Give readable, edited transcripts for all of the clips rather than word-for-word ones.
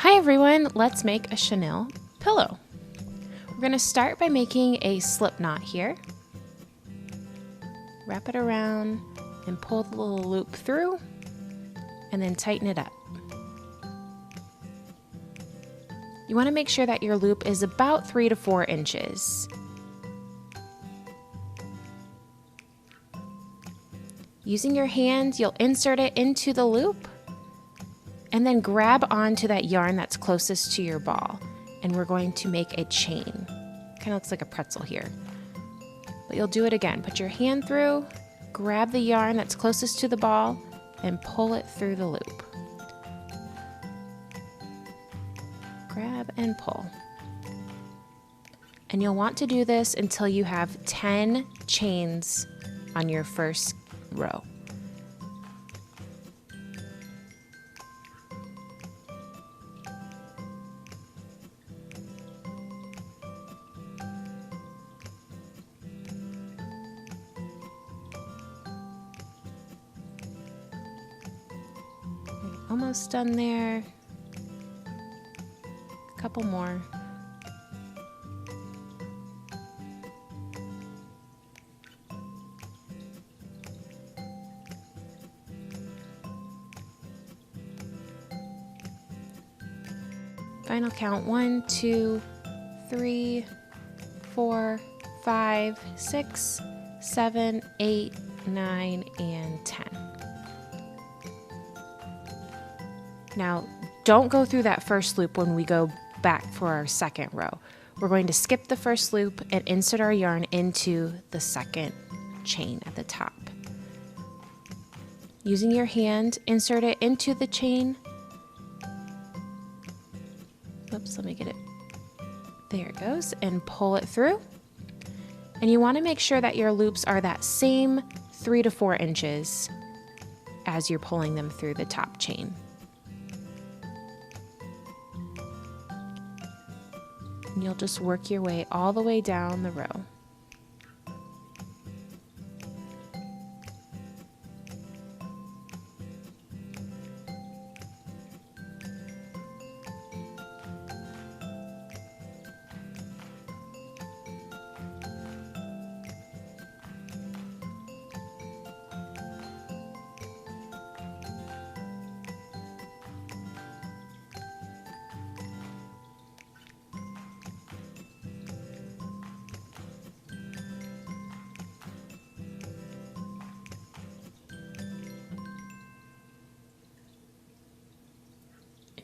Hi everyone, let's make a chenille pillow. We're going to start by making a slip knot here. Wrap it around and pull the little loop through and then tighten it up. You want to make sure that your loop is about 3 to 4 inches. Using your hand, you'll insert it into the loop and then grab onto that yarn that's closest to your ball. And we're going to make a chain. Kind of looks like a pretzel here. But you'll do it again. Put your hand through, grab the yarn that's closest to the ball, and pull it through the loop. Grab and pull. And you'll want to do this until you have 10 chains on your first row. Almost done there. A couple more. Final count 1, 2, 3, 4, 5, 6, 7, 8, 9, and 10. Now, don't go through that first loop when we go back for our second row. We're going to skip the first loop and insert our yarn into the second chain at the top. Using your hand, insert it into the chain. Oops, let me get it. There it goes, and pull it through. And you want to make sure that your loops are that same 3 to 4 inches as you're pulling them through the top chain. And you'll just work your way all the way down the row.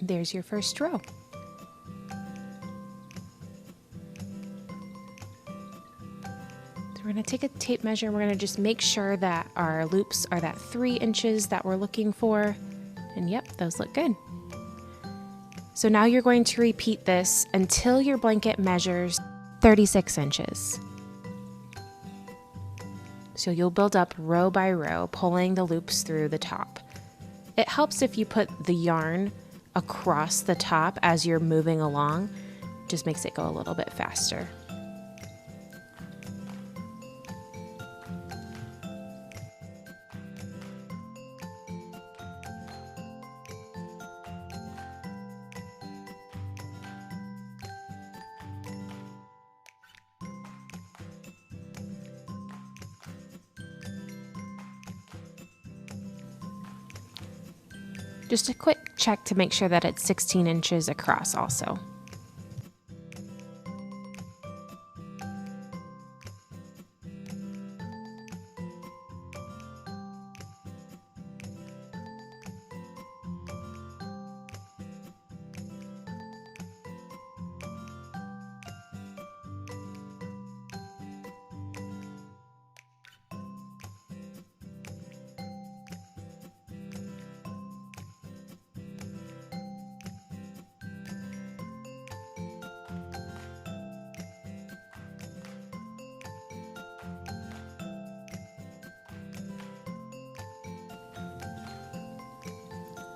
There's your first row. So we're going to take a tape measure and we're going to just make sure that our loops are that 3 inches that we're looking for. And yep, those look good. So now you're going to repeat this until your blanket measures 36 inches. So you'll build up row by row, pulling the loops through the top. It helps if you put the yarn across the top as you're moving along. Just makes it go a little bit faster. Just a quick check to make sure that it's 16 inches across also.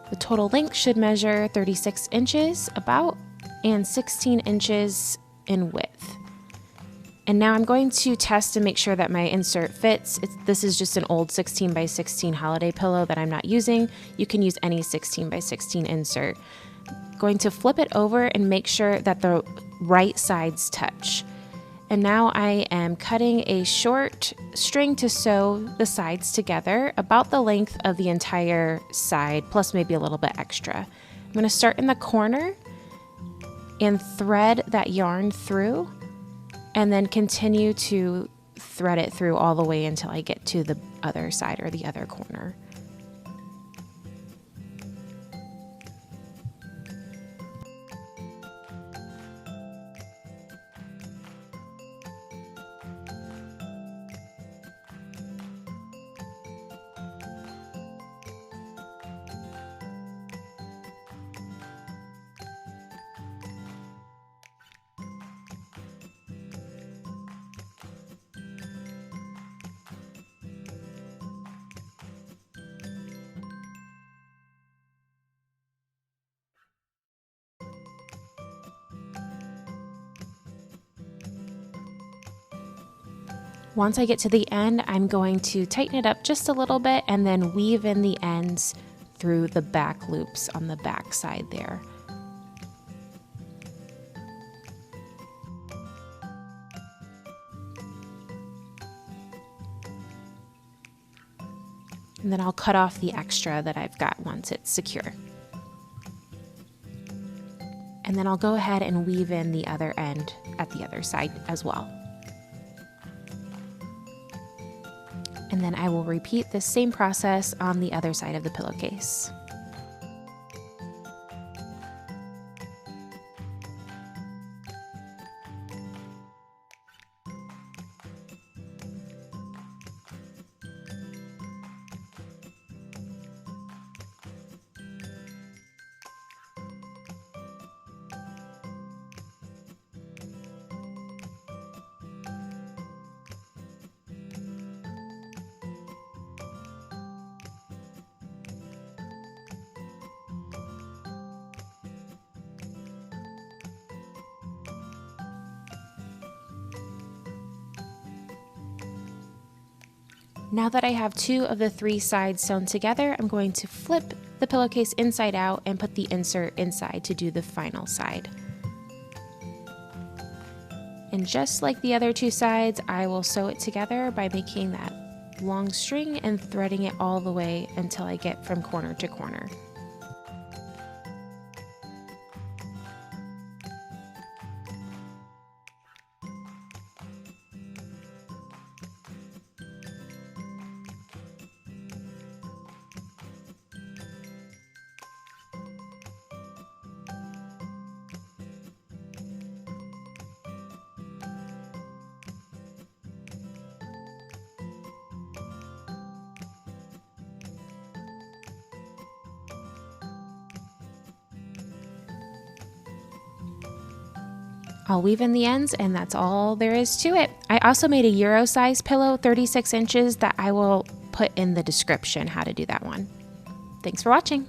The total length should measure 36 inches about and 16 inches in width. And now I'm going to test and make sure that my insert fits. This is just an old 16 by 16 holiday pillow that I'm not using. You can use any 16 by 16 insert. going to flip it over and make sure that the right sides touch. And now I am cutting a short string to sew the sides together about the length of the entire side, plus maybe a little bit extra. I'm going to start in the corner and thread that yarn through, and then continue to thread it through all the way until I get to the other side or the other corner. Once I get to the end, I'm going to tighten it up just a little bit and then weave in the ends through the back loops on the back side there. And then I'll cut off the extra that I've got once it's secure. And then I'll go ahead and weave in the other end at the other side as well. And then I will repeat the same process on the other side of the pillowcase. Now that I have 2 of the 3 sides sewn together, I'm going to flip the pillowcase inside out and put the insert inside to do the final side. And just like the other 2 sides, I will sew it together by making that long string and threading it all the way until I get from corner to corner. I'll weave in the ends, and that's all there is to it. I also made a Euro size pillow, 36 inches, that I will put in the description how to do that one. Thanks for watching.